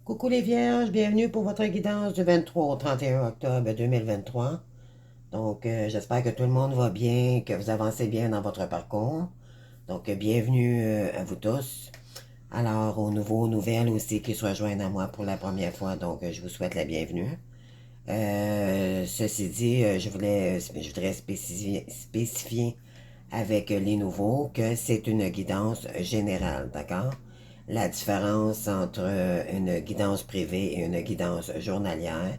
Coucou les vierges, bienvenue pour votre guidance du 23 au 31 octobre 2023. Donc, j'espère que tout le monde va bien, que vous avancez bien dans votre parcours. Donc, bienvenue à vous tous. Alors, aux nouveaux, aux nouvelles aussi qui se rejoignent à moi pour la première fois, donc je vous souhaite la bienvenue. Ceci dit, je voudrais spécifier avec les nouveaux que c'est une guidance générale, d'accord? La différence entre une guidance privée et une guidance journalière,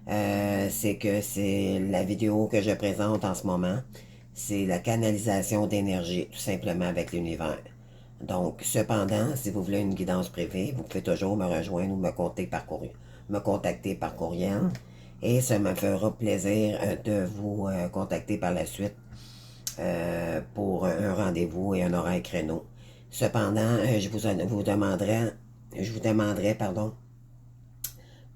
c'est que c'est la vidéo que je présente en ce moment, c'est la canalisation d'énergie, tout simplement avec l'univers. Donc, cependant, si vous voulez une guidance privée, vous pouvez toujours me rejoindre ou me contacter par courriel. Et ça me fera plaisir de vous contacter par la suite pour un rendez-vous et un horaire créneau. Cependant, je vous demanderai, pardon,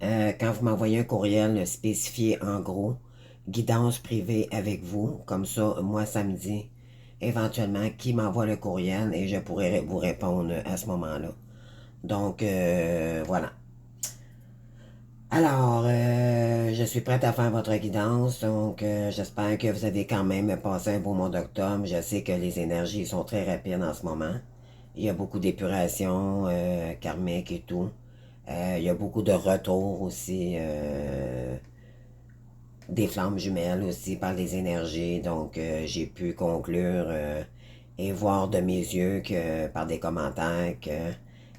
quand vous m'envoyez un courriel spécifié en gros, guidance privée avec vous, comme ça, moi, samedi, éventuellement, qui m'envoie le courriel et je pourrai vous répondre à ce moment-là. Donc, voilà. Alors, je suis prête à faire votre guidance, donc j'espère que vous avez quand même passé un beau mois d'octobre. Je sais que les énergies sont très rapides en ce moment. Il y a beaucoup d'épuration karmique et tout. Il y a beaucoup de retours aussi, des flammes jumelles aussi par les énergies. Donc, j'ai pu conclure et voir de mes yeux que par des commentaires que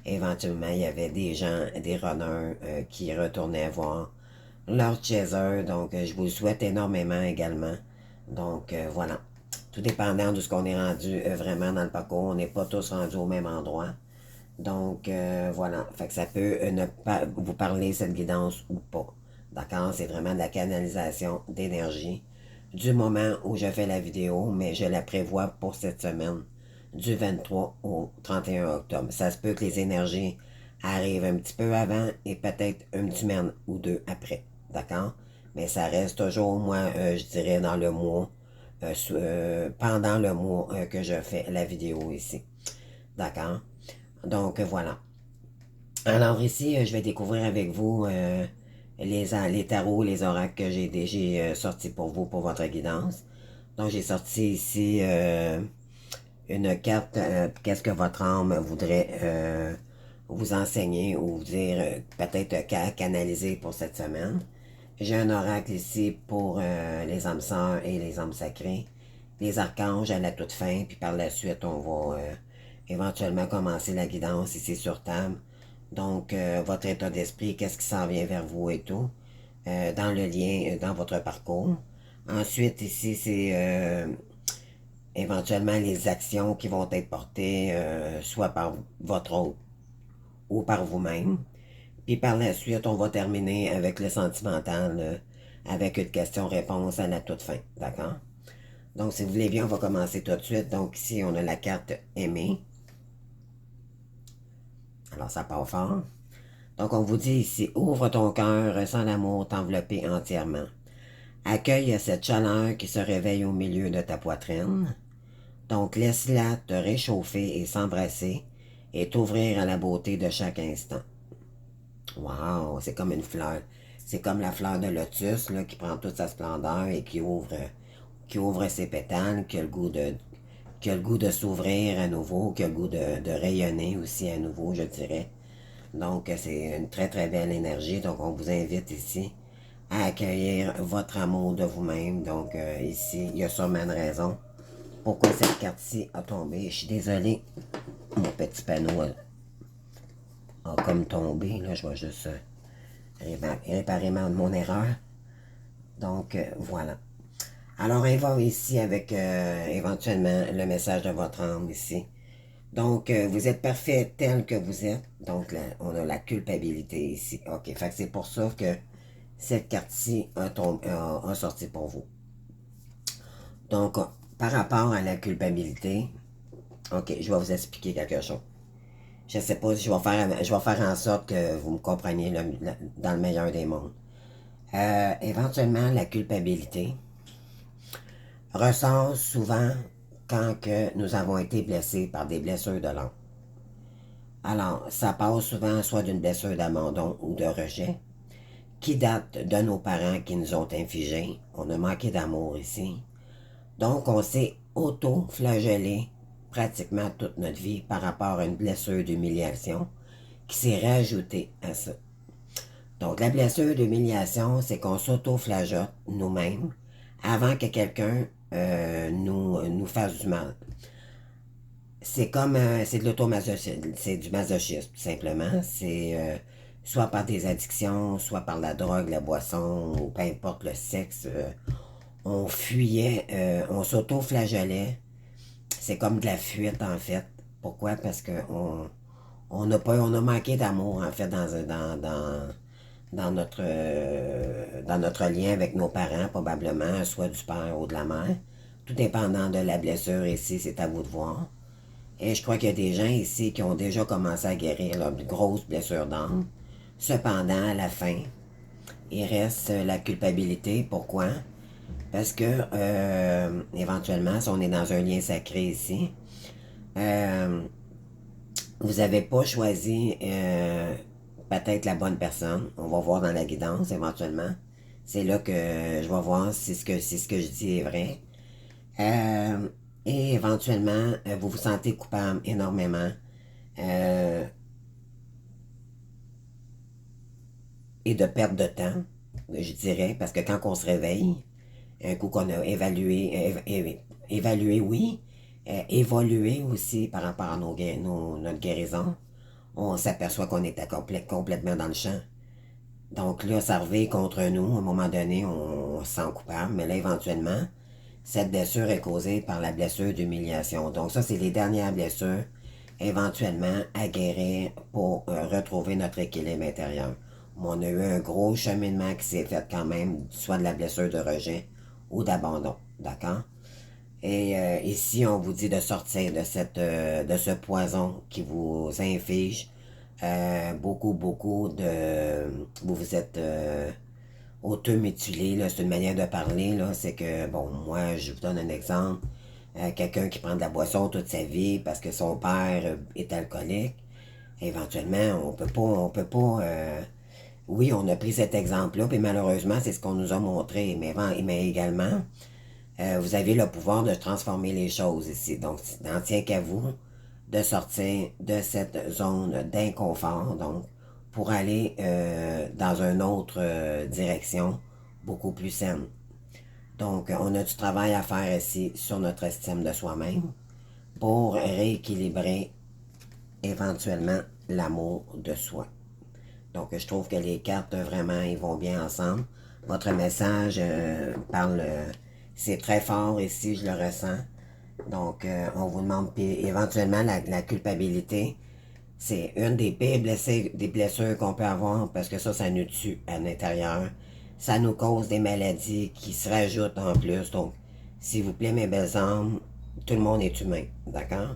éventuellement il y avait des gens, des runners qui retournaient voir leur chaser. Donc, je vous le souhaite énormément également. Donc, voilà. Tout dépendant de ce qu'on est rendu vraiment dans le parcours, on n'est pas tous rendus au même endroit. Donc, voilà. Fait que ça peut ne pas vous parler cette guidance ou pas. D'accord? C'est vraiment de la canalisation d'énergie du moment où je fais la vidéo, mais je la prévois pour cette semaine, du 23 au 31 octobre. Ça se peut que les énergies arrivent un petit peu avant et peut-être une semaine ou deux après. D'accord? Mais ça reste toujours, moi, je dirais, dans le mois, pendant le mois que je fais la vidéo ici. D'accord? Donc, voilà. Alors ici, je vais découvrir avec vous les tarots, les oracles que j'ai sortis pour vous, pour votre guidance. Donc, j'ai sorti ici une carte, qu'est-ce que votre âme voudrait vous enseigner ou vous dire, peut-être canaliser pour cette semaine. J'ai un oracle ici pour les âmes sœurs et les âmes sacrées, les archanges à la toute fin, puis par la suite, on va éventuellement commencer la guidance ici sur table. Donc, votre état d'esprit, qu'est-ce qui s'en vient vers vous et tout, dans le lien, dans votre parcours. Ensuite, ici, c'est éventuellement les actions qui vont être portées soit par votre hôte ou par vous-même. Puis par la suite, on va terminer avec le sentimental, avec une question-réponse à la toute fin. D'accord? Donc, si vous voulez bien, on va commencer tout de suite. Donc, ici, on a la carte Aimer. Alors, ça part fort. Donc, on vous dit ici, ouvre ton cœur, ressens l'amour t'envelopper entièrement. Accueille cette chaleur qui se réveille au milieu de ta poitrine. Donc, laisse-la te réchauffer et s'embrasser et t'ouvrir à la beauté de chaque instant. Wow, c'est comme une fleur. C'est comme la fleur de lotus là, qui prend toute sa splendeur et qui ouvre ses pétales, qui a le goût de s'ouvrir à nouveau, qui a le goût de rayonner aussi à nouveau, je dirais. Donc, c'est une très très belle énergie. Donc, on vous invite ici à accueillir votre amour de vous-même. Donc, ici, il y a sûrement une raison pourquoi cette carte-ci a tombé. Je suis désolé, mon petit panneau a comme tombé. Là, je vais juste réparer mon erreur. Donc, voilà. Alors, on va ici avec éventuellement le message de votre âme ici. Donc, vous êtes parfait tel que vous êtes. Donc, là, on a la culpabilité ici. OK, fait que c'est pour ça que cette carte-ci a sorti pour vous. Donc, par rapport à la culpabilité, OK, je vais vous expliquer quelque chose. Je ne sais pas si je vais faire en sorte que vous me compreniez dans le meilleur des mondes. Éventuellement, la culpabilité ressort souvent quand que nous avons été blessés par des blessures de l'âme. Alors, ça passe souvent soit d'une blessure d'abandon ou de rejet, qui date de nos parents qui nous ont infligé. On a manqué d'amour ici. Donc, on s'est auto-flagellé pratiquement toute notre vie par rapport à une blessure d'humiliation qui s'est rajoutée à ça. Donc, la blessure d'humiliation, c'est qu'on s'auto-flageote nous-mêmes avant que quelqu'un nous fasse du mal. C'est comme, c'est de l'automasochisme, c'est du masochisme, tout simplement. C'est soit par des addictions, soit par la drogue, la boisson, ou peu importe le sexe. On fuyait, on s'auto-flagellait. C'est comme de la fuite, en fait. Pourquoi? Parce que on a manqué d'amour, en fait, dans notre lien avec nos parents, probablement, soit du père ou de la mère. Tout dépendant de la blessure ici, c'est à vous de voir. Et je crois qu'il y a des gens ici qui ont déjà commencé à guérir leurs grosses blessures d'âme. Cependant, à la fin, il reste la culpabilité. Pourquoi? Parce que, éventuellement, si on est dans un lien sacré ici, euh, vous n'avez pas choisi peut-être la bonne personne. On va voir dans la guidance, éventuellement. C'est là que je vais voir si ce que je dis est vrai. Euh, et éventuellement, vous vous sentez coupable énormément. Euh, et de perte de temps, je dirais, parce que quand on se réveille, un coup qu'on a évalué, oui, évolué aussi par rapport à notre guérison, on s'aperçoit qu'on était complètement dans le champ. Donc là, ça revient contre nous. À un moment donné, on se sent coupable, mais là, éventuellement, cette blessure est causée par la blessure d'humiliation. Donc ça, c'est les dernières blessures éventuellement à guérir pour retrouver notre équilibre intérieur. On a eu un gros cheminement qui s'est fait quand même, soit de la blessure de rejet ou d'abandon. D'accord? Et ici, on vous dit de sortir de ce poison qui vous inflige beaucoup de... Vous vous êtes auto-mutilé, là, c'est une manière de parler, là, c'est que, bon, moi, je vous donne un exemple, quelqu'un qui prend de la boisson toute sa vie parce que son père est alcoolique, éventuellement, on peut pas, oui, on a pris cet exemple-là, puis malheureusement, c'est ce qu'on nous a montré, mais également, vous avez le pouvoir de transformer les choses ici. Donc, il n'en tient qu'à vous de sortir de cette zone d'inconfort, donc, pour aller dans une autre direction beaucoup plus saine. Donc, on a du travail à faire ici sur notre estime de soi-même pour rééquilibrer éventuellement l'amour de soi. Donc, je trouve que les cartes, vraiment, ils vont bien ensemble. Votre message parle, c'est très fort ici, je le ressens. Donc, on vous demande, puis éventuellement, la culpabilité, c'est une des blessures qu'on peut avoir parce que ça nous tue à l'intérieur. Ça nous cause des maladies qui se rajoutent en plus. Donc, s'il vous plaît, mes belles âmes, tout le monde est humain, d'accord?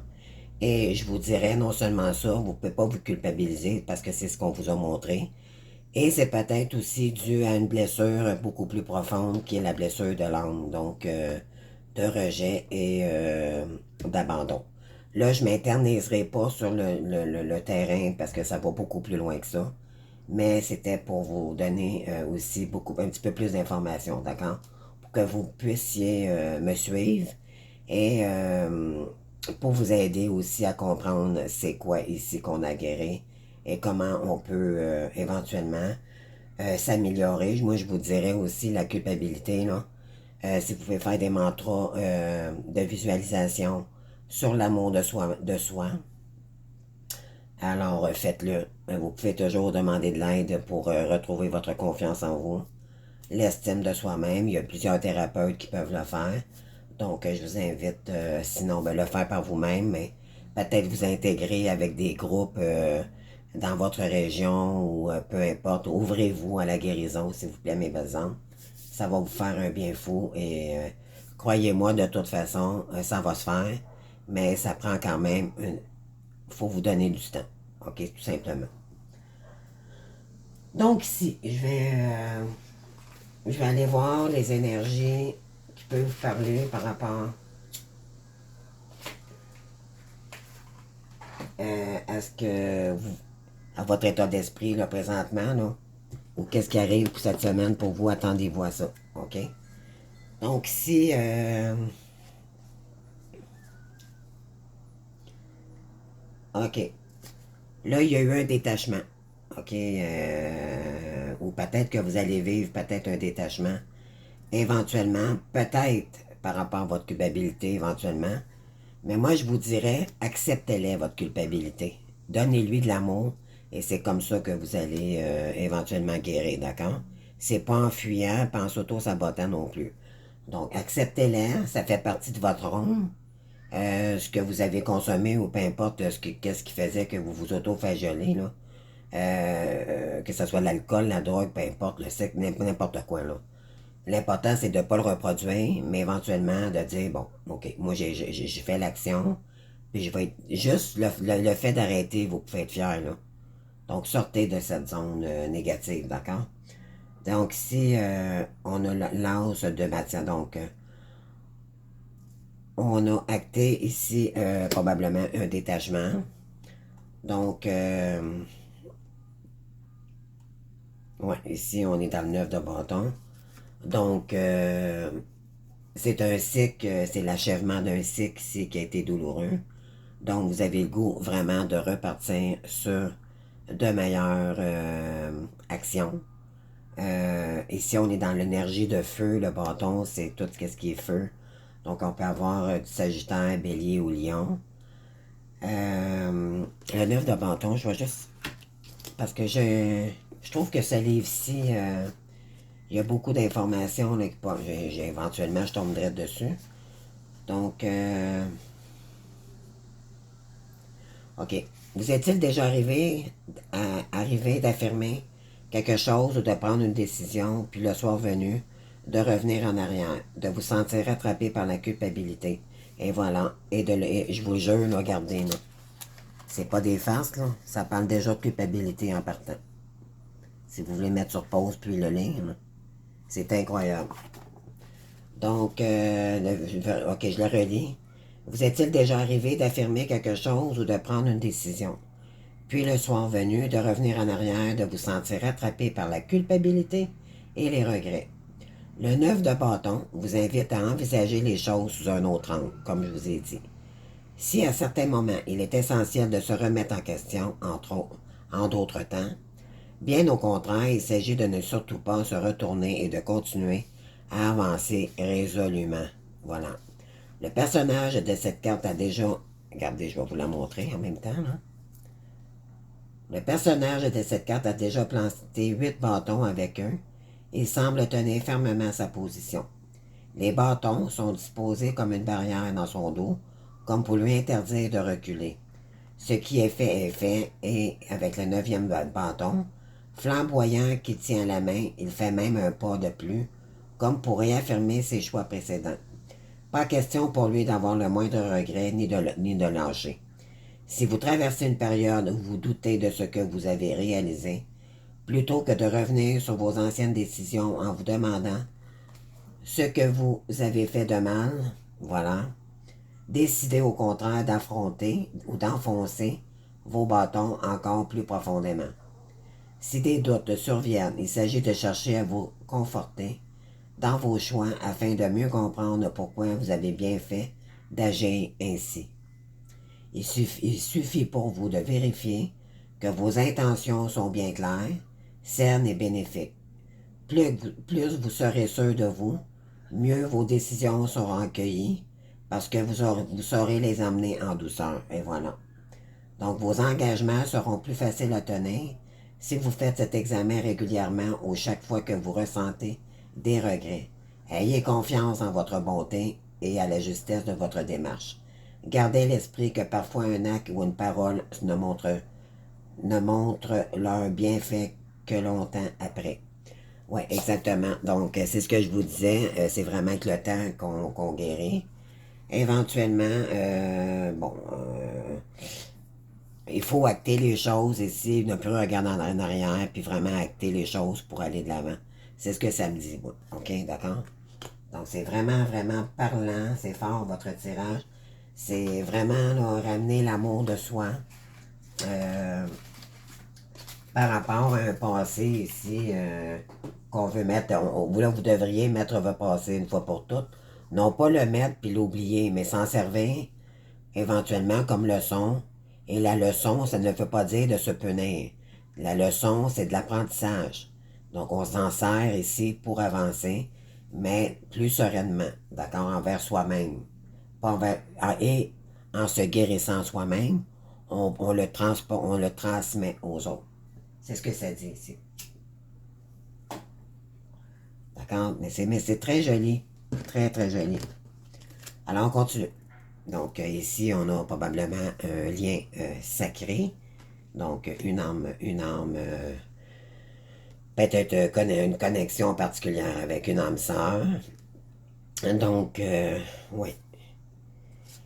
Et je vous dirais non seulement ça, vous ne pouvez pas vous culpabiliser parce que c'est ce qu'on vous a montré. Et c'est peut-être aussi dû à une blessure beaucoup plus profonde qui est la blessure de l'âme, donc de rejet et d'abandon. Là, je ne m'interniserai pas sur le terrain parce que ça va beaucoup plus loin que ça. Mais c'était pour vous donner aussi un petit peu plus d'informations, d'accord? Pour que vous puissiez me suivre et pour vous aider aussi à comprendre c'est quoi ici qu'on a guéri et comment on peut éventuellement s'améliorer. Moi, je vous dirais aussi la culpabilité, là. Si vous pouvez faire des mantras de visualisation sur l'amour de soi, alors faites-le. Vous pouvez toujours demander de l'aide pour retrouver votre confiance en vous. L'estime de soi-même, il y a plusieurs thérapeutes qui peuvent le faire. Donc, je vous invite, sinon, le faire par vous-même, mais peut-être vous intégrer avec des groupes dans votre région ou peu importe. Ouvrez-vous à la guérison, s'il vous plaît, mes belles âmes. Ça va vous faire un bien fou et croyez-moi, de toute façon, ça va se faire, mais ça prend quand même faut vous donner du temps. OK, tout simplement. Donc ici, je vais aller voir les énergies qui peuvent vous parler par rapport à ce que vous, à votre état d'esprit là, présentement, là, ou qu'est-ce qui arrive pour cette semaine pour vous, attendez-vous à ça, ok? Donc si, ok, là il y a eu un détachement, ok, ou peut-être que vous allez vivre peut-être un détachement, éventuellement, peut-être par rapport à votre culpabilité, éventuellement, mais moi je vous dirais, acceptez-les, votre culpabilité, donnez-lui de l'amour, et c'est comme ça que vous allez éventuellement guérir, d'accord? C'est pas en fuyant, pas en s'auto-sabotant non plus. Donc, acceptez-les, ça fait partie de votre ronde. Ce que vous avez consommé ou peu importe qu'est-ce qui faisait que vous vous auto-flagelez, là. Que ce soit l'alcool, la drogue, peu importe, le sexe, n'importe quoi, là. L'important, c'est de ne pas le reproduire, mais éventuellement de dire, bon, ok, moi j'ai fait l'action, puis je vais être, juste le fait d'arrêter, vous pouvez être fier, là. Donc, sortez de cette zone négative, d'accord? Donc, ici, on a l'anse de matière, donc, on a acté ici probablement un détachement. Donc, ouais, ici on est dans le 9 de bâton. Donc, c'est un cycle, c'est l'achèvement d'un cycle ici qui a été douloureux. Donc, vous avez le goût vraiment de repartir sur de meilleures actions. Ici, on est dans l'énergie de feu. Le bâton, c'est tout ce qui est feu. Donc, on peut avoir du Sagittaire, Bélier ou Lion. Le 9 de bâton, je vois juste... Parce que je trouve que ce livre-ci, il y a beaucoup d'informations. Là, éventuellement, je tomberai dessus. Donc, OK. Vous est-il déjà arrivé d'affirmer quelque chose ou de prendre une décision, puis le soir venu, de revenir en arrière, de vous sentir rattrapé par la culpabilité? Et voilà. Et je vous jure, là, regardez, là. C'est pas des farces, là. Ça parle déjà de culpabilité en partant. Si vous voulez mettre sur pause puis le lire, là. C'est incroyable. Donc, ok, je le relis. Vous est-il déjà arrivé d'affirmer quelque chose ou de prendre une décision? Puis le soir venu, de revenir en arrière, de vous sentir rattrapé par la culpabilité et les regrets. Le 9 de bâton vous invite à envisager les choses sous un autre angle, comme je vous ai dit. Si à certains moments, il est essentiel de se remettre en question, en d'autres temps, bien au contraire, il s'agit de ne surtout pas se retourner et de continuer à avancer résolument. Voilà. Le personnage de cette carte a déjà... Regardez, je vais vous la montrer en même temps, là. Le personnage de cette carte a déjà planté 8 bâtons avec eux. Il semble tenir fermement sa position. Les bâtons sont disposés comme une barrière dans son dos, comme pour lui interdire de reculer. Ce qui est fait, et avec le 9e bâton, flamboyant qui tient la main, il fait même un pas de plus, comme pour réaffirmer ses choix précédents. Pas question pour lui d'avoir le moindre regret ni de lâcher. Si vous traversez une période où vous doutez de ce que vous avez réalisé, plutôt que de revenir sur vos anciennes décisions en vous demandant ce que vous avez fait de mal, voilà, décidez au contraire d'affronter ou d'enfoncer vos bâtons encore plus profondément. Si des doutes surviennent, il s'agit de chercher à vous conforter dans vos choix afin de mieux comprendre pourquoi vous avez bien fait d'agir ainsi. Il suffit pour vous de vérifier que vos intentions sont bien claires, saines et bénéfiques. Plus vous serez sûr de vous, mieux vos décisions seront accueillies parce que vous saurez les amener en douceur. Et voilà. Donc, vos engagements seront plus faciles à tenir si vous faites cet examen régulièrement ou chaque fois que vous ressentez des regrets. Ayez confiance en votre bonté et à la justesse de votre démarche. Gardez l'esprit que parfois un acte ou une parole ne montre leur bienfait que longtemps après. Oui, exactement. Donc, c'est ce que je vous disais. C'est vraiment avec le temps qu'on guérit. Éventuellement, il faut acter les choses ici, ne plus regarder en arrière, puis vraiment acter les choses pour aller de l'avant. C'est ce que ça me dit, moi. OK, d'accord? Donc, c'est vraiment, vraiment parlant. C'est fort, votre tirage. C'est vraiment là, ramener l'amour de soi. par rapport à un passé ici qu'on veut mettre, là vous devriez mettre votre passé une fois pour toutes. Non pas le mettre puis l'oublier, mais s'en servir éventuellement comme leçon. Et la leçon, ça ne veut pas dire de se punir. La leçon, c'est de l'apprentissage. Donc on s'en sert ici pour avancer, mais plus sereinement, d'accord, envers soi-même. Et en se guérissant soi-même, on le transmet aux autres. C'est ce que ça dit ici. D'accord? Mais c'est très joli. Très, très joli. Alors, on continue. Donc, ici, on a probablement un lien sacré. Donc, une âme peut-être une connexion particulière avec une âme sœur. Donc, oui.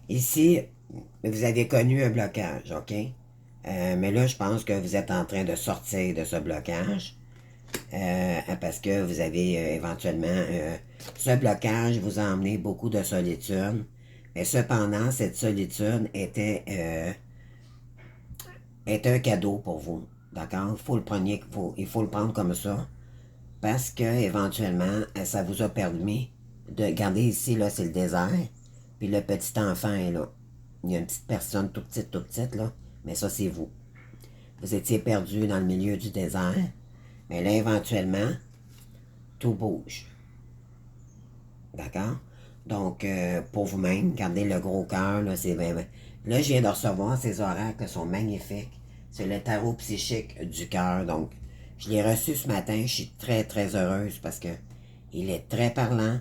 Ici, vous avez connu un blocage, OK? Mais là, je pense que vous êtes en train de sortir de ce blocage. Parce que vous avez éventuellement ce blocage vous a emmené beaucoup de solitude. Mais cependant, cette solitude était un cadeau pour vous. D'accord? Il faut le prendre comme ça. Parce que éventuellement, ça vous a permis de garder ici, là, c'est le désert. Puis le petit enfant est là. Il y a une petite personne tout petite, là. Mais ça, c'est vous. Vous étiez perdu dans le milieu du désert. Mais là, éventuellement, tout bouge. D'accord? Donc, pour vous-même, gardez le gros cœur, là, c'est bien. Là, je viens de recevoir ces oracles, sont magnifiques. C'est le tarot psychique du cœur. Donc, je l'ai reçu ce matin. Je suis très, très heureuse parce que il est très parlant.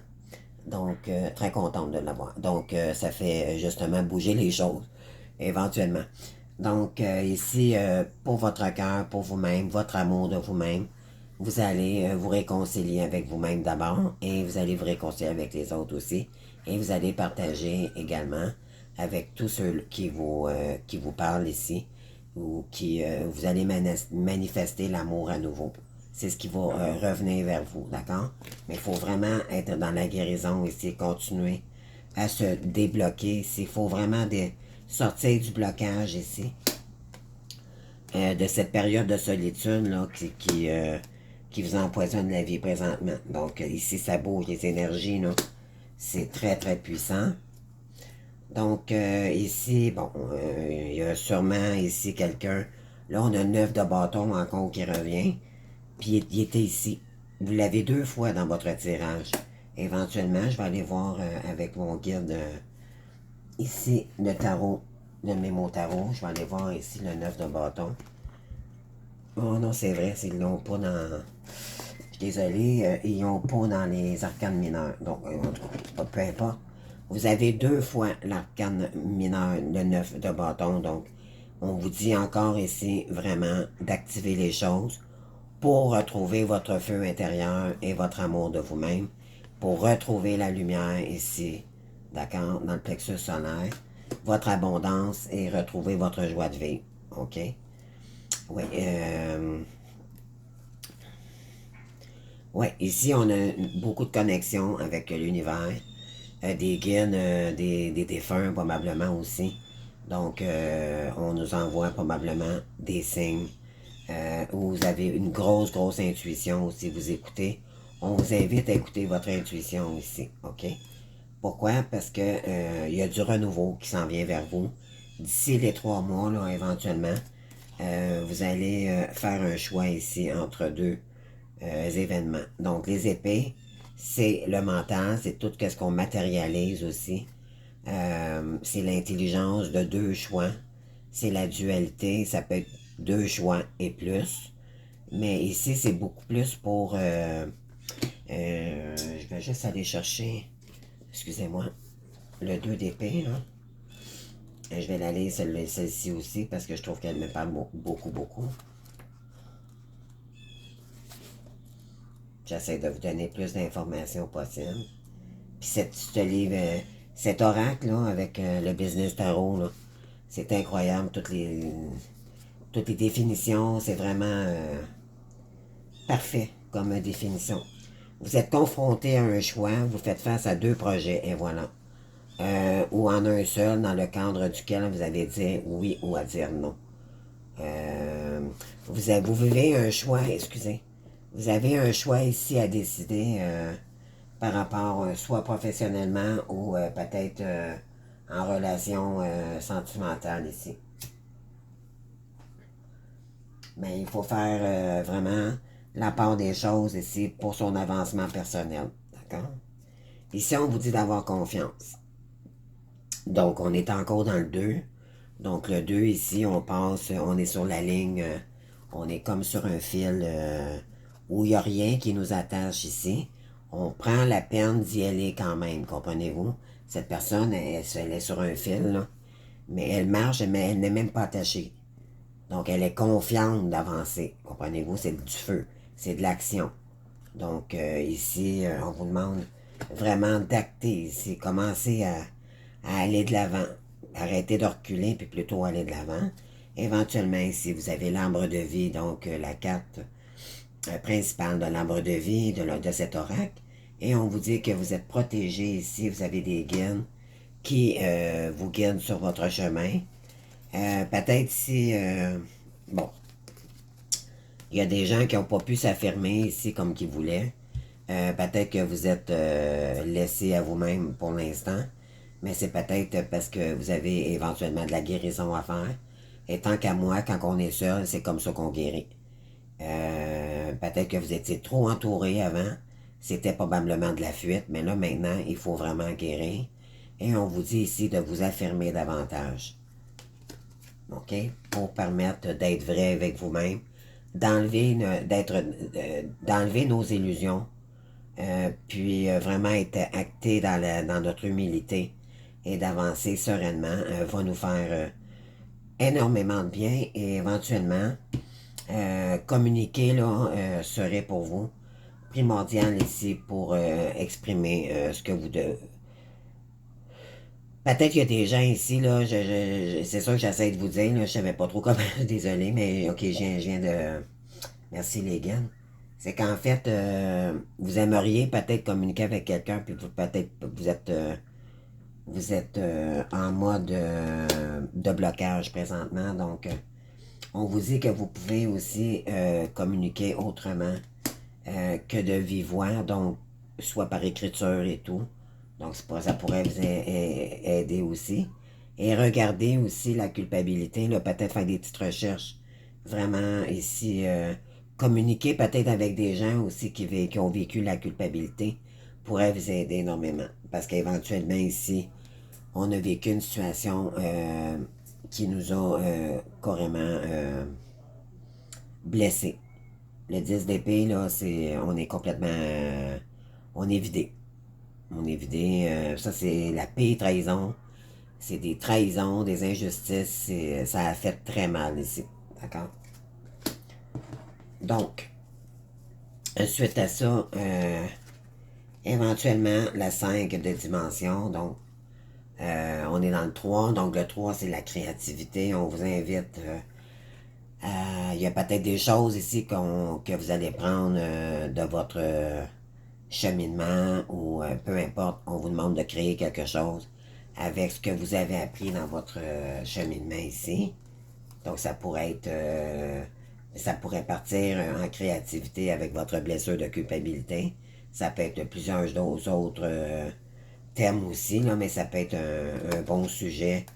Donc, très contente de l'avoir. Donc, ça fait justement bouger les choses, éventuellement. Donc, ici, pour votre cœur, pour vous-même, votre amour de vous-même, vous allez vous réconcilier avec vous-même d'abord et vous allez vous réconcilier avec les autres aussi. Et vous allez partager également avec tous ceux qui vous parlent ici ou qui vous allez manifester l'amour à nouveau. C'est ce qui va revenir vers vous, d'accord? Mais il faut vraiment être dans la guérison ici, continuer à se débloquer ici. Il faut vraiment sortir du blocage ici, de cette période de solitude là, qui vous empoisonne la vie présentement. Donc ici, ça bouge, les énergies, là. C'est très, très puissant. Donc ici, bon, il y a sûrement ici quelqu'un. Là, on a 9 de bâton encore qui revient. Puis il était ici. Vous l'avez 2 fois dans votre tirage. Éventuellement, je vais aller voir avec mon guide ici le tarot, le mémo tarot. Je vais aller voir ici le 9 de bâton. Oh non, c'est vrai, ils l'ont pas dans. Je suis désolé, ils l'ont pas dans les arcanes mineures. Donc, en tout cas, peu importe. Vous avez 2 fois l'arcane mineur, le 9 de bâton. Donc, on vous dit encore ici vraiment d'activer les choses pour retrouver votre feu intérieur et votre amour de vous-même, pour retrouver la lumière ici, d'accord, dans le plexus solaire, votre abondance et retrouver votre joie de vivre, ok? Oui, ouais, ici on a beaucoup de connexions avec l'univers, des guides, des défunts probablement aussi. Donc, on nous envoie probablement des signes où vous avez une grosse, grosse intuition si vous écoutez. On vous invite à écouter votre intuition ici, OK? Pourquoi? Parce que il y a du renouveau qui s'en vient vers vous. D'ici les 3 mois, là, éventuellement, vous allez faire un choix ici entre deux événements. Donc, les épées, c'est le mental, c'est tout ce qu'on matérialise aussi. C'est l'intelligence de 2 choix. C'est la dualité, ça peut être 2 choix et plus. Mais ici, c'est beaucoup plus pour... je vais juste aller chercher, excusez-moi, le 2 d'épée, là. Je vais la lire celle-ci aussi parce que je trouve qu'elle me parle beaucoup, beaucoup. J'essaie de vous donner plus d'informations possibles. Puis ce livre, cet oracle-là, avec le business tarot, là, c'est incroyable, toutes les définitions, c'est vraiment parfait comme définition. Vous êtes confronté à un choix, vous faites face à 2 projets, et voilà. Ou en un seul, dans le cadre duquel vous allez dire oui ou à dire non. Vous vivez un choix, excusez. Vous avez un choix ici à décider par rapport soit professionnellement ou peut-être en relation sentimentale ici. Mais il faut faire vraiment la part des choses ici pour son avancement personnel. D'accord? Ici, on vous dit d'avoir confiance. Donc, on est encore dans le 2. Donc, le 2 ici, on passe, on est sur la ligne, on est comme sur un fil où il n'y a rien qui nous attache ici. On prend la peine d'y aller quand même, comprenez-vous? Cette personne, elle est sur un fil, là, mais elle marche, mais elle n'est même pas attachée. Donc, elle est confiante d'avancer, comprenez-vous? C'est du feu, c'est de l'action. Donc, ici, on vous demande vraiment d'acter ici, commencer à aller de l'avant. Arrêtez de reculer, puis plutôt aller de l'avant. Éventuellement, ici, vous avez l'arbre de vie, donc la carte principale de l'arbre de vie de cet oracle. Et on vous dit que vous êtes protégé ici, vous avez des guides qui vous guident sur votre chemin. Peut-être si, bon, il y a des gens qui n'ont pas pu s'affirmer ici comme qu'ils voulaient. Peut-être que vous êtes laissé à vous-même pour l'instant, mais c'est peut-être parce que vous avez éventuellement de la guérison à faire. Et tant qu'à moi, quand on est seul, c'est comme ça qu'on guérit. Peut-être que vous étiez trop entouré avant. C'était probablement de la fuite, mais là maintenant, il faut vraiment guérir. Et on vous dit ici de vous affirmer davantage. OK? Pour permettre d'être vrai avec vous-même, d'enlever nos illusions, puis vraiment être acté dans notre humilité et d'avancer sereinement va nous faire énormément de bien et éventuellement communiquer là, serait pour vous primordial ici pour exprimer ce que vous devez. Peut-être qu'il y a des gens ici, là, c'est ça que j'essaie de vous dire, là, je savais pas trop comment, désolé, mais ok, je viens de... Merci les gars. C'est qu'en fait, vous aimeriez peut-être communiquer avec quelqu'un, puis peut-être vous êtes en mode de blocage présentement, donc on vous dit que vous pouvez aussi communiquer autrement que de vive voix, donc soit par écriture et tout. Donc ça pourrait vous aider aussi. Et regardez aussi la culpabilité, là, peut-être faire des petites recherches. Vraiment ici, communiquer peut-être avec des gens aussi qui ont vécu la culpabilité pourrait vous aider énormément. Parce qu'éventuellement ici, on a vécu une situation qui nous a carrément blessés. Le 10 d'épée, là, on est complètement... on est vidé. On est vidé. Ça, c'est la paix trahison. C'est des trahisons, des injustices. Ça a fait très mal ici. D'accord? Donc, suite à ça, éventuellement, la 5 de dimension. Donc, on est dans le 3. Donc, le 3, c'est la créativité. On vous invite... il y a peut-être des choses ici que vous allez prendre de votre cheminement ou peu importe, on vous demande de créer quelque chose avec ce que vous avez appris dans votre cheminement ici. Donc ça pourrait partir en créativité avec votre blessure de culpabilité. Ça peut être plusieurs autres thèmes aussi, là, mais ça peut être un bon sujet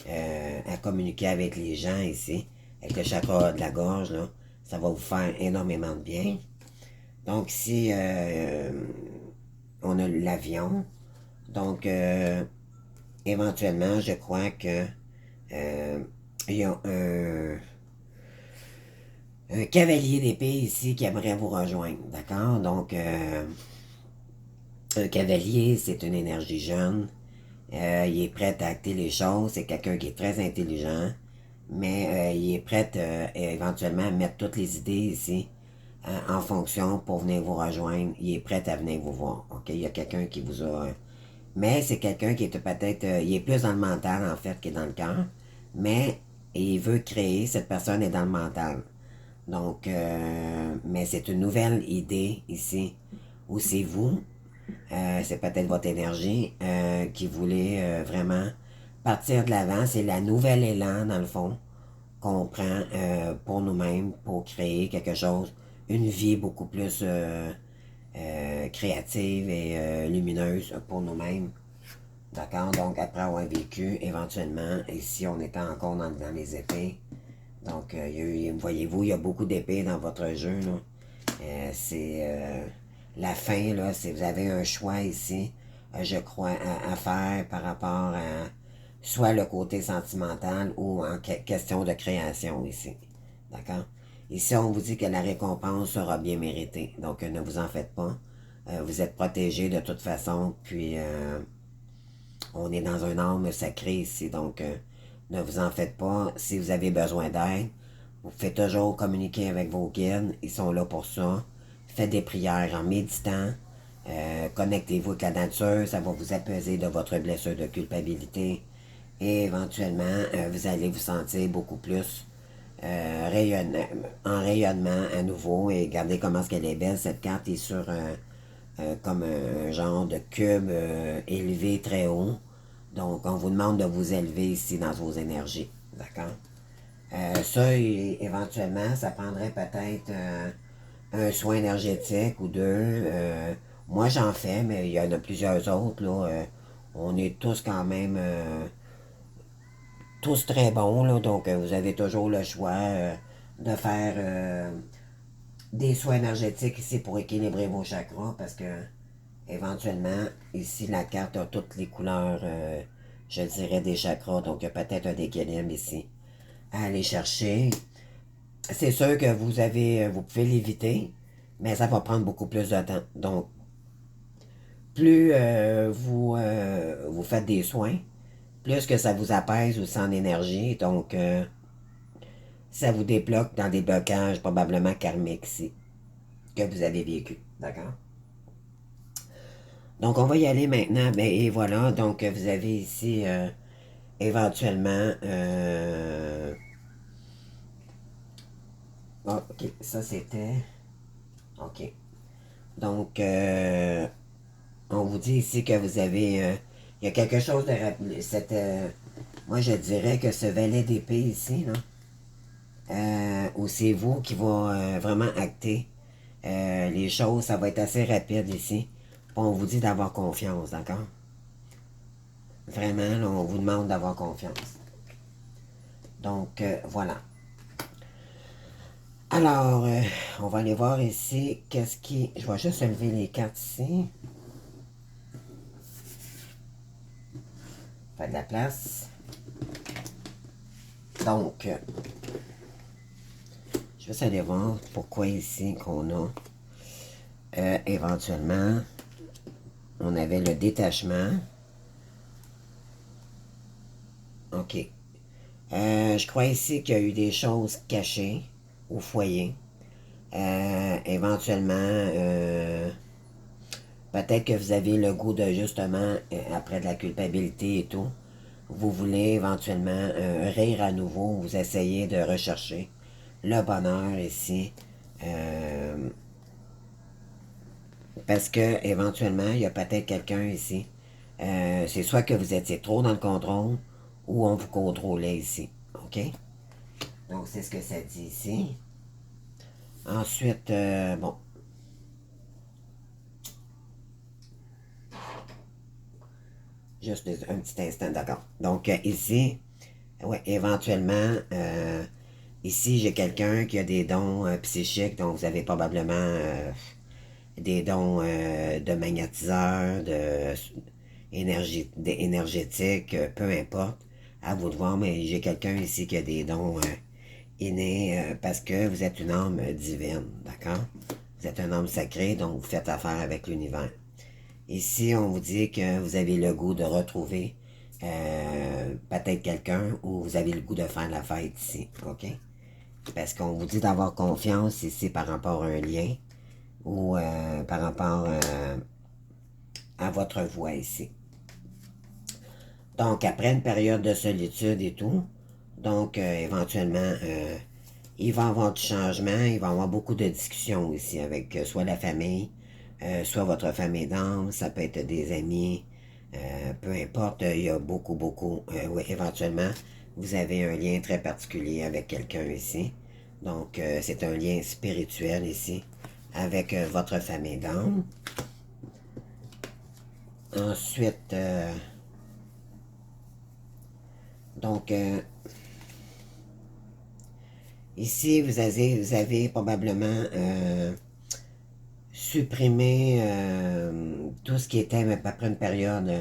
à communiquer avec les gens ici, avec le chakra de la gorge, là. Ça va vous faire énormément de bien. Donc ici, on a l'avion. Donc, éventuellement, je crois que il y a un cavalier d'épée ici qui aimerait vous rejoindre. D'accord? Donc, un cavalier, c'est une énergie jeune. Il est prêt à acter les choses. C'est quelqu'un qui est très intelligent. Mais il est prêt éventuellement à mettre toutes les idées ici en fonction pour venir vous rejoindre. Il est prêt à venir vous voir. OK? Il y a quelqu'un qui vous a... mais c'est quelqu'un qui est peut-être... il est plus dans le mental, en fait, que dans le cœur. Mais il veut créer. Cette personne est dans le mental. Donc, mais c'est une nouvelle idée ici. Où c'est vous. C'est peut-être votre énergie qui voulait vraiment partir de l'avant. C'est la nouvelle élan, dans le fond, qu'on prend pour nous-mêmes, pour créer quelque chose, une vie beaucoup plus créative et lumineuse pour nous-mêmes. D'accord? Donc, après avoir vécu, éventuellement, ici, on était encore dans les épées. Donc, voyez-vous, il y a beaucoup d'épées dans votre jeu, là. C'est la fin, là, si vous avez un choix ici, je crois, à faire par rapport à soit le côté sentimental ou en question de création ici. D'accord? Ici, on vous dit que la récompense sera bien méritée. Donc, ne vous en faites pas. Vous êtes protégé de toute façon. Puis, on est dans un âme sacré ici. Donc, ne vous en faites pas. Si vous avez besoin d'aide, vous faites toujours communiquer avec vos guides. Ils sont là pour ça. Faites des prières en méditant. Connectez-vous avec la nature. Ça va vous apaiser de votre blessure de culpabilité. Et éventuellement, vous allez vous sentir beaucoup plus en rayonnement à nouveau. Et regardez comment est-ce qu'elle est belle. Cette carte est sur comme un genre de cube élevé très haut. Donc, on vous demande de vous élever ici dans vos énergies. D'accord? Ça, éventuellement, ça prendrait peut-être un soin énergétique ou deux. Moi, j'en fais, mais il y en a plusieurs autres. Là, on est tous quand même tous très bons. Là, donc, vous avez toujours le choix de faire des soins énergétiques ici pour équilibrer vos chakras parce que éventuellement, ici, la carte a toutes les couleurs, je dirais, des chakras. Donc, il y a peut-être un équilibre ici à aller chercher. C'est sûr que vous pouvez l'éviter, mais ça va prendre beaucoup plus de temps. Donc, plus vous faites des soins, plus que ça vous apaise aussi en énergie. Donc, ça vous débloque dans des blocages probablement karmiques ici, que vous avez vécu. D'accord? Donc, on va y aller maintenant. Ben, et voilà. Donc, vous avez ici éventuellement. Ok, ça c'était. Ok. Donc, on vous dit ici que vous avez. Il y a quelque chose de. Moi, je dirais que ce valet d'épée ici, là, où c'est vous qui va vraiment acter les choses, ça va être assez rapide ici. On vous dit d'avoir confiance, d'accord? Vraiment, là, on vous demande d'avoir confiance. Donc, voilà. Alors, on va aller voir ici, qu'est-ce qui... Je vais juste lever les cartes ici. Faire de la place. Donc, je vais juste aller voir pourquoi ici qu'on a éventuellement, on avait le détachement. OK. Je crois ici qu'il y a eu des choses cachées au foyer. Éventuellement, peut-être que vous avez le goût de justement, après de la culpabilité et tout, vous voulez éventuellement rire à nouveau, vous essayez de rechercher le bonheur ici. Parce que éventuellement, il y a peut-être quelqu'un ici. C'est soit que vous étiez trop dans le contrôle ou on vous contrôlait ici. OK? Donc, c'est ce que ça dit ici. Ensuite, bon. Juste un petit instant, d'accord. Donc, ici, ouais, éventuellement, ici, j'ai quelqu'un qui a des dons psychiques, donc vous avez probablement des dons de magnétiseur, énergétique, peu importe, à vous de voir, mais j'ai quelqu'un ici qui a des dons innés parce que vous êtes une âme divine, d'accord? Vous êtes un âme sacré, donc vous faites affaire avec l'univers. Ici, on vous dit que vous avez le goût de retrouver peut-être quelqu'un ou vous avez le goût de faire la fête ici, ok? Parce qu'on vous dit d'avoir confiance ici par rapport à un lien ou par rapport à votre voix ici. Donc, après une période de solitude et tout, donc éventuellement, il va y avoir du changement, il va y avoir beaucoup de discussions ici avec soit la famille, soit votre famille d'âme, ça peut être des amis, peu importe, il y a beaucoup, oui, éventuellement, vous avez un lien très particulier avec quelqu'un ici. Donc, c'est un lien spirituel ici avec votre famille d'âme. Ensuite, donc, ici, vous avez probablement supprimé tout ce qui était après une période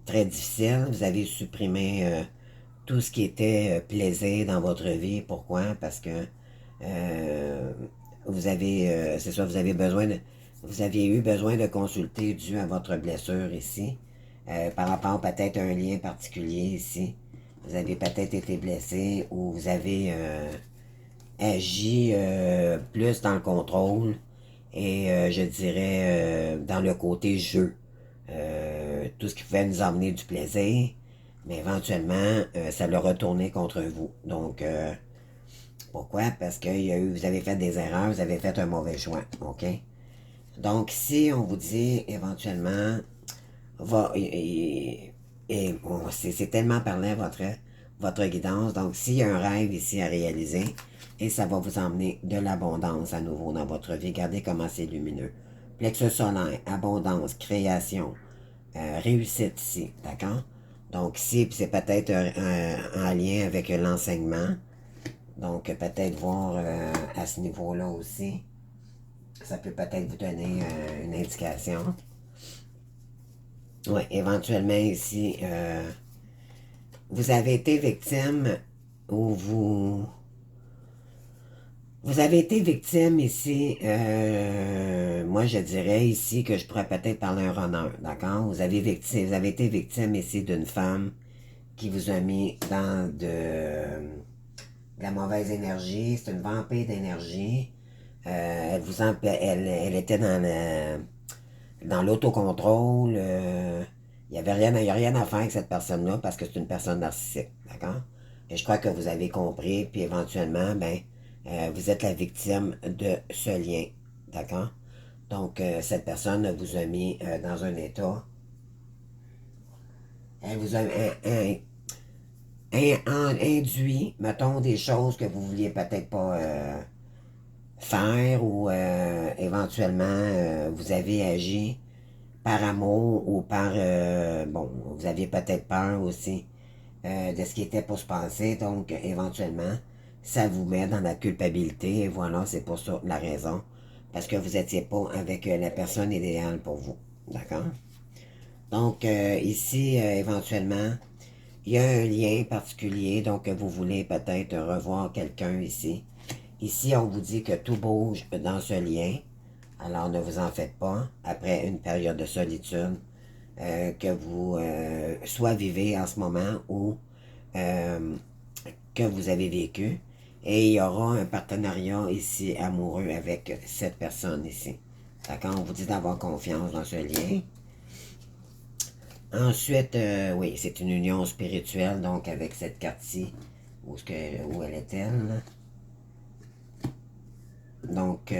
très difficile. Vous avez supprimé tout ce qui était plaisir dans votre vie. Pourquoi? Parce que euh, c'est ça, vous aviez eu besoin de consulter dû à votre blessure ici, par rapport peut-être à un lien particulier ici. Vous avez peut-être été blessé ou vous avez agi plus dans le contrôle et je dirais dans le côté jeu. Tout ce qui pouvait nous emmener du plaisir, mais éventuellement, ça l'a retourné contre vous. Donc, pourquoi? Parce que vous avez fait des erreurs, vous avez fait un mauvais choix. OK? Donc, si on vous dit éventuellement, va, et bon, c'est tellement parlé votre guidance. Donc, s'il y a un rêve ici à réaliser, et ça va vous emmener de l'abondance à nouveau dans votre vie. Regardez comment c'est lumineux. Plexus solaire, abondance, création, réussite ici, d'accord? Donc ici, c'est peut-être en lien avec l'enseignement. Donc peut-être voir à ce niveau-là aussi. Ça peut peut-être vous donner une indication. Oui, éventuellement ici, vous avez été victime ou vous avez été victime ici, moi je dirais ici que je pourrais peut-être parler un runner, d'accord? Vous avez été victime ici d'une femme qui vous a mis dans de la mauvaise énergie. C'est une vampire d'énergie. Elle était dans l'autocontrôle. Il n'y a rien à faire avec cette personne-là parce que c'est une personne narcissique. D'accord? Et je crois que vous avez compris. Puis éventuellement, ben, vous êtes la victime de ce lien. D'accord? Donc, cette personne vous a mis dans un état. Elle vous a induit, mettons, des choses que vous vouliez peut-être pas faire ou éventuellement vous avez agi par amour ou par bon, vous aviez peut-être peur aussi de ce qui était pour se passer, donc éventuellement ça vous met dans la culpabilité et voilà, c'est pour ça la raison, parce que vous n'étiez pas avec la personne idéale pour vous, d'accord? Donc ici éventuellement il y a un lien particulier, donc vous voulez peut-être revoir quelqu'un ici. Ici, on vous dit que tout bouge dans ce lien, alors ne vous en faites pas. Après une période de solitude, que vous soit vivez en ce moment ou euh, que vous avez vécu, et il y aura un partenariat ici amoureux avec cette personne ici. D'accord? On vous dit d'avoir confiance dans ce lien. Ensuite, oui, c'est une union spirituelle, donc avec cette carte-ci, où elle est-elle? Donc,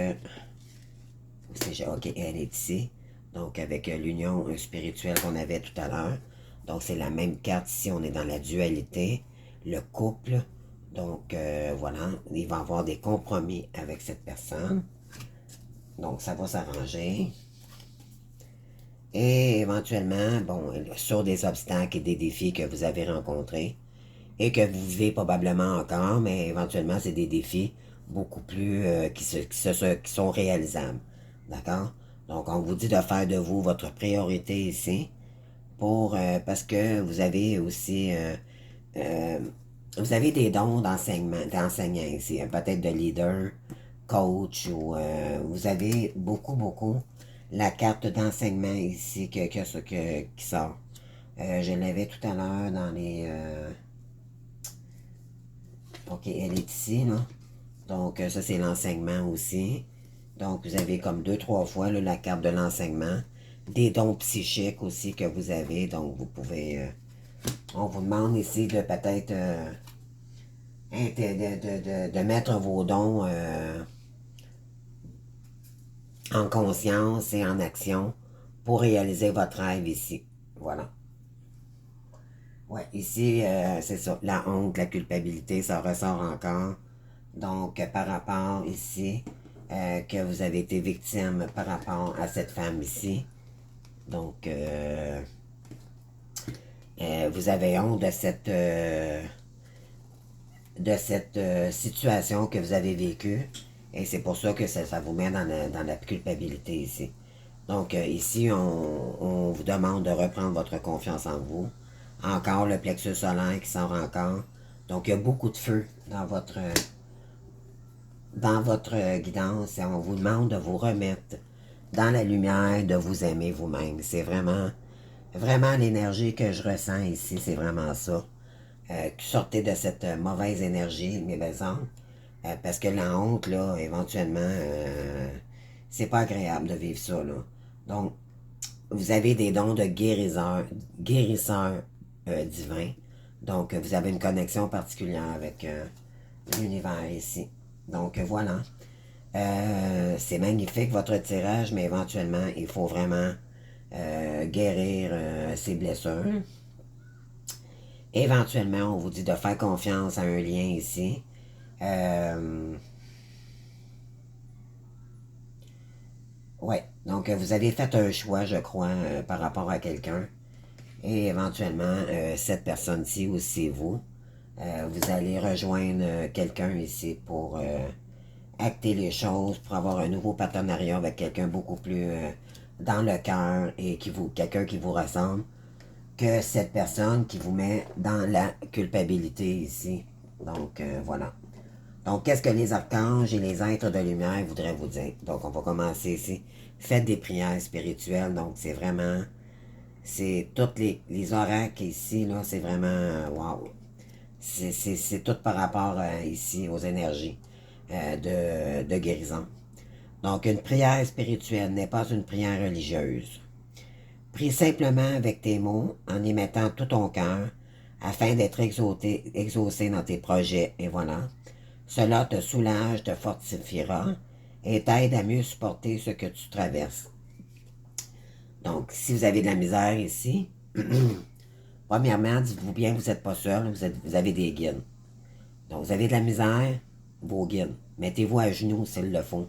ok, elle est ici. Donc, avec l'union spirituelle qu'on avait tout à l'heure. Donc, c'est la même carte ici, on est dans la dualité, le couple. Donc, voilà, il va y avoir des compromis avec cette personne. Donc, ça va s'arranger. Et éventuellement, bon, sur des obstacles et des défis que vous avez rencontrés et que vous vivez probablement encore, mais éventuellement, c'est des défis beaucoup plus qui sont réalisables. D'accord? Donc, on vous dit de faire de vous votre priorité ici parce que vous avez aussi euh, vous avez des dons d'enseignant ici, peut-être de leader, coach, ou vous avez beaucoup la carte d'enseignement ici qui sort. Je l'avais tout à l'heure dans les... ok, elle est ici, là. Donc, ça, c'est l'enseignement aussi. Donc, vous avez comme deux, trois fois là, la carte de l'enseignement. Des dons psychiques aussi que vous avez. Donc, vous pouvez... on vous demande ici de peut-être... de mettre vos dons en conscience et en action pour réaliser votre rêve ici. Voilà. Ouais, ici, c'est ça. La honte, la culpabilité, ça ressort encore. Donc, par rapport ici, que vous avez été victime par rapport à cette femme ici. Donc, vous avez honte de cette situation que vous avez vécue. Et c'est pour ça que ça vous met dans la culpabilité ici. Donc ici, on vous demande de reprendre votre confiance en vous. Encore le plexus solaire qui sort encore. Donc il y a beaucoup de feu dans votre guidance et on vous demande de vous remettre dans la lumière, de vous aimer vous-même. C'est vraiment, vraiment l'énergie que je ressens ici, c'est vraiment ça. Sortez de cette mauvaise énergie, mes belles âmes. Parce que la honte, là, éventuellement, c'est pas agréable de vivre ça, là. Donc, vous avez des dons de guérisseur divin. Donc, vous avez une connexion particulière avec l'univers ici. Donc, voilà. C'est magnifique votre tirage, mais éventuellement, il faut vraiment guérir ces blessures. Éventuellement, on vous dit de faire confiance à un lien ici. Ouais, donc vous avez fait un choix, je crois, par rapport à quelqu'un. Et éventuellement, cette personne-ci ou c'est vous, vous allez rejoindre quelqu'un ici pour acter les choses, pour avoir un nouveau partenariat avec quelqu'un beaucoup plus dans le cœur et quelqu'un qui vous ressemble que cette personne qui vous met dans la culpabilité ici. Donc, voilà. Donc, qu'est-ce que les archanges et les êtres de lumière voudraient vous dire? Donc, on va commencer ici. Faites des prières spirituelles. Donc, c'est vraiment... C'est toutes les oracles ici, là, c'est vraiment... Wow! C'est tout par rapport ici aux énergies de guérison. Donc, une prière spirituelle n'est pas une prière religieuse. Prie simplement avec tes mots en y mettant tout ton cœur afin d'être exaucé dans tes projets. Et voilà. Cela te soulage, te fortifiera et t'aide à mieux supporter ce que tu traverses. Donc, si vous avez de la misère ici, premièrement, dites-vous bien que vous n'êtes pas seul, vous avez des guides. Donc, vous avez de la misère, vos guides. Mettez-vous à genoux s'ils le font.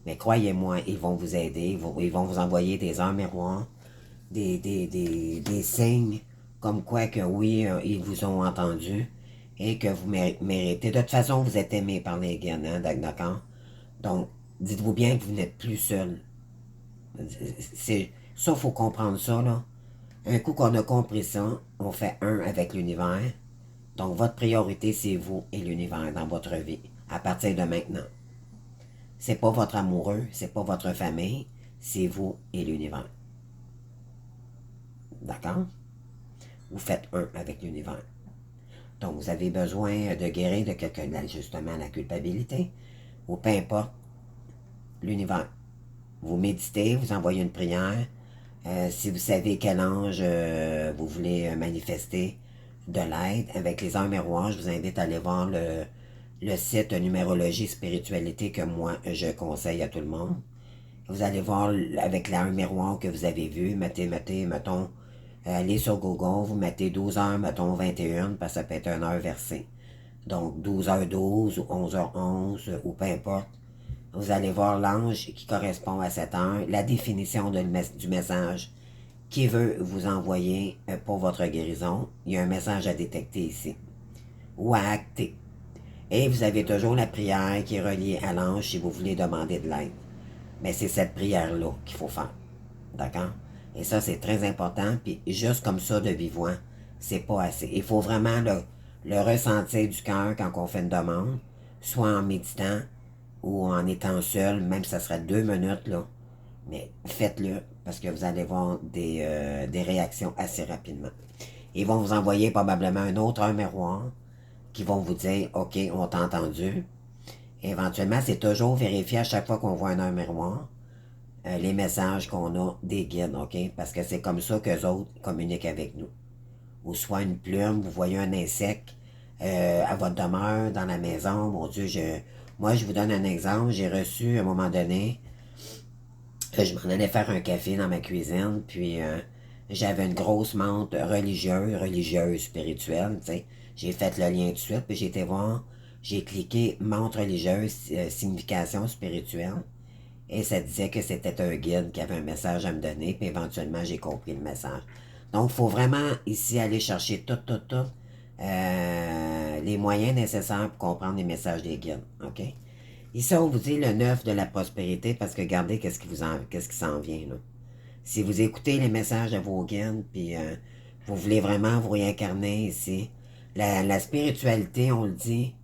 Mais croyez-moi, ils vont vous aider, ils vont vous envoyer des heures miroirs, des signes comme quoi que oui, ils vous ont entendu et que vous méritez. De toute façon, vous êtes aimé par les guides, hein, d'accord? Donc, dites-vous bien que vous n'êtes plus seul. Ça, il faut comprendre ça, là. Un coup qu'on a compris ça, on fait un avec l'univers. Donc, votre priorité, c'est vous et l'univers dans votre vie, à partir de maintenant. C'est pas votre amoureux, c'est pas votre famille, c'est vous et l'univers. D'accord? Vous faites un avec l'univers. Donc, vous avez besoin de guérir de quelqu'un, justement, la culpabilité, ou peu importe, l'univers. Vous méditez, vous envoyez une prière. Si vous savez quel ange vous voulez manifester de l'aide avec les heures miroirs, je vous invite à aller voir le site Numérologie Spiritualité que moi je conseille à tout le monde. Vous allez voir avec l'heure miroir que vous avez vu, mettons, allez sur Google, vous mettez 12 heures, mettons 21, parce que ça peut être une heure versée. Donc 12h12 ou 11h11 ou peu importe. Vous allez voir l'ange qui correspond à cette heure, la définition du message qui veut vous envoyer pour votre guérison. Il y a un message à détecter ici ou à acter. Et vous avez toujours la prière qui est reliée à l'ange si vous voulez demander de l'aide. Mais c'est cette prière-là qu'il faut faire. D'accord? Et ça, c'est très important. Puis juste comme ça, de vive voix, c'est pas assez. Il faut vraiment le ressentir du cœur quand on fait une demande, soit en méditant ou en étant seul, même si ça serait 2 minutes, là. Mais faites-le parce que vous allez voir des réactions assez rapidement. Ils vont vous envoyer probablement un autre heure miroir qui vont vous dire OK, on t'a entendu. Éventuellement, c'est toujours vérifier à chaque fois qu'on voit un heure miroir les messages qu'on a des guides, OK? Parce que c'est comme ça qu'eux autres communiquent avec nous. Ou soit une plume, vous voyez un insecte à votre demeure, dans la maison. Mon Dieu, moi, je vous donne un exemple. J'ai reçu, à un moment donné, je m'en allais faire un café dans ma cuisine, puis j'avais une grosse menthe religieuse, spirituelle, tu sais. J'ai fait le lien tout de suite, puis j'ai été voir, j'ai cliqué menthe religieuse, signification spirituelle, et ça disait que c'était un guide qui avait un message à me donner, puis éventuellement j'ai compris le message. Donc, il faut vraiment ici aller chercher tout, les moyens nécessaires pour comprendre les messages des guides, ok? Ici, on vous dit le 9 de la prospérité, parce que regardez qu'est-ce qui s'en vient, là. Si vous écoutez les messages de vos guides, puis vous voulez vraiment vous réincarner ici, la spiritualité, on le dit,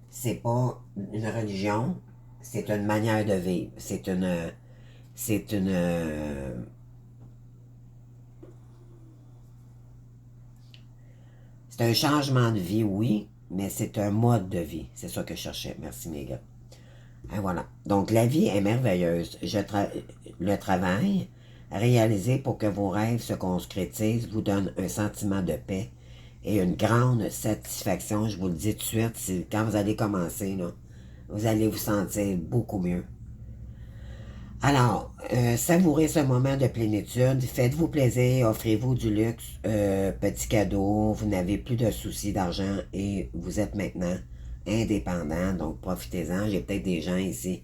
c'est pas une religion, c'est une manière de vivre. C'est une, c'est un changement de vie, oui, mais c'est un mode de vie. C'est ça que je cherchais. Merci, mes gars. Et voilà. Donc, la vie est merveilleuse. Le travail réalisé pour que vos rêves se concrétisent vous donne un sentiment de paix et une grande satisfaction. Je vous le dis tout de suite, quand vous allez commencer, là, vous allez vous sentir beaucoup mieux. Alors, savourez ce moment de plénitude, faites-vous plaisir, offrez-vous du luxe, petit cadeau, vous n'avez plus de soucis d'argent et vous êtes maintenant indépendant, donc profitez-en. J'ai peut-être des gens ici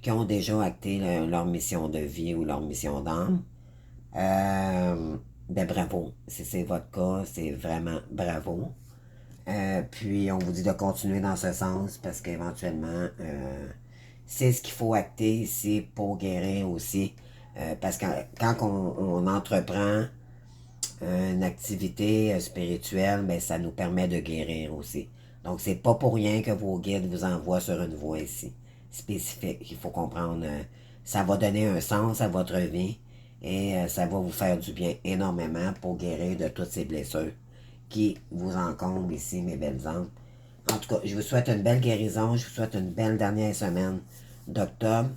qui ont déjà acté leur mission de vie ou leur mission d'âme. Ben bravo, si c'est votre cas, c'est vraiment bravo. Puis on vous dit de continuer dans ce sens parce qu'éventuellement, c'est ce qu'il faut acter ici pour guérir aussi. Parce que quand on entreprend une activité spirituelle, ben, ça nous permet de guérir aussi. Donc c'est pas pour rien que vos guides vous envoient sur une voie ici, spécifique. Il faut comprendre, ça va donner un sens à votre vie et ça va vous faire du bien énormément pour guérir de toutes ces blessures qui vous encombrent ici, mes belles âmes. En tout cas, je vous souhaite une belle guérison, je vous souhaite une belle dernière semaine d'octobre.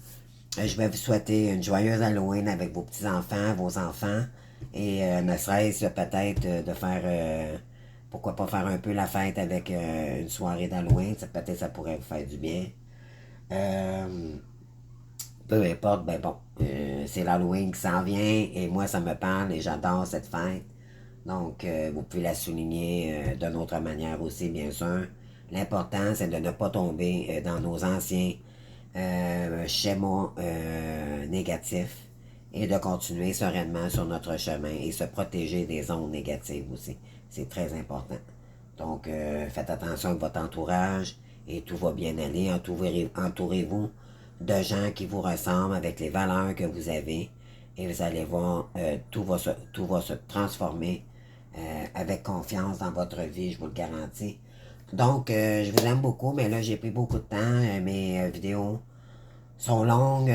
Je vais vous souhaiter une joyeuse Halloween avec vos petits-enfants, vos enfants, et ne serait-ce peut-être de faire, pourquoi pas faire un peu la fête avec une soirée d'Halloween, peut-être ça pourrait vous faire du bien. Euh, Peu importe, ben bon, c'est l'Halloween qui s'en vient, et moi ça me parle et j'adore cette fête. Donc, vous pouvez la souligner d'une autre manière aussi, bien sûr. L'important, c'est de ne pas tomber dans nos anciens schémas négatifs et de continuer sereinement sur notre chemin et se protéger des ondes négatives aussi. C'est très important. Donc, faites attention avec votre entourage et tout va bien aller. Entourez-vous de gens qui vous ressemblent avec les valeurs que vous avez et vous allez voir, tout va se transformer avec confiance dans votre vie, je vous le garantis. Donc, je vous aime beaucoup, mais là, j'ai pris beaucoup de temps. Mes vidéos sont longues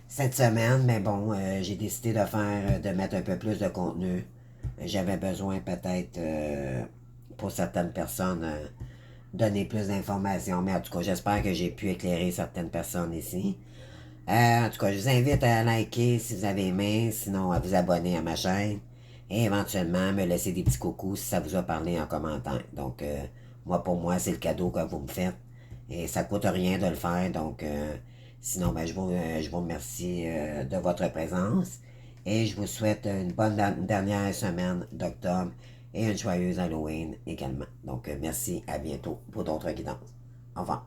cette semaine, mais bon, j'ai décidé de mettre un peu plus de contenu. J'avais besoin peut-être, pour certaines personnes, donner plus d'informations, mais en tout cas, j'espère que j'ai pu éclairer certaines personnes ici. En tout cas, je vous invite à liker si vous avez aimé, sinon à vous abonner à ma chaîne et éventuellement me laisser des petits coucous si ça vous a parlé en commentaire. Donc, pour moi, c'est le cadeau que vous me faites et ça coûte rien de le faire. Donc, sinon, je vous remercie de votre présence et je vous souhaite une bonne dernière semaine d'octobre et une joyeuse Halloween également. Donc, merci, à bientôt pour d'autres guidances. Au revoir.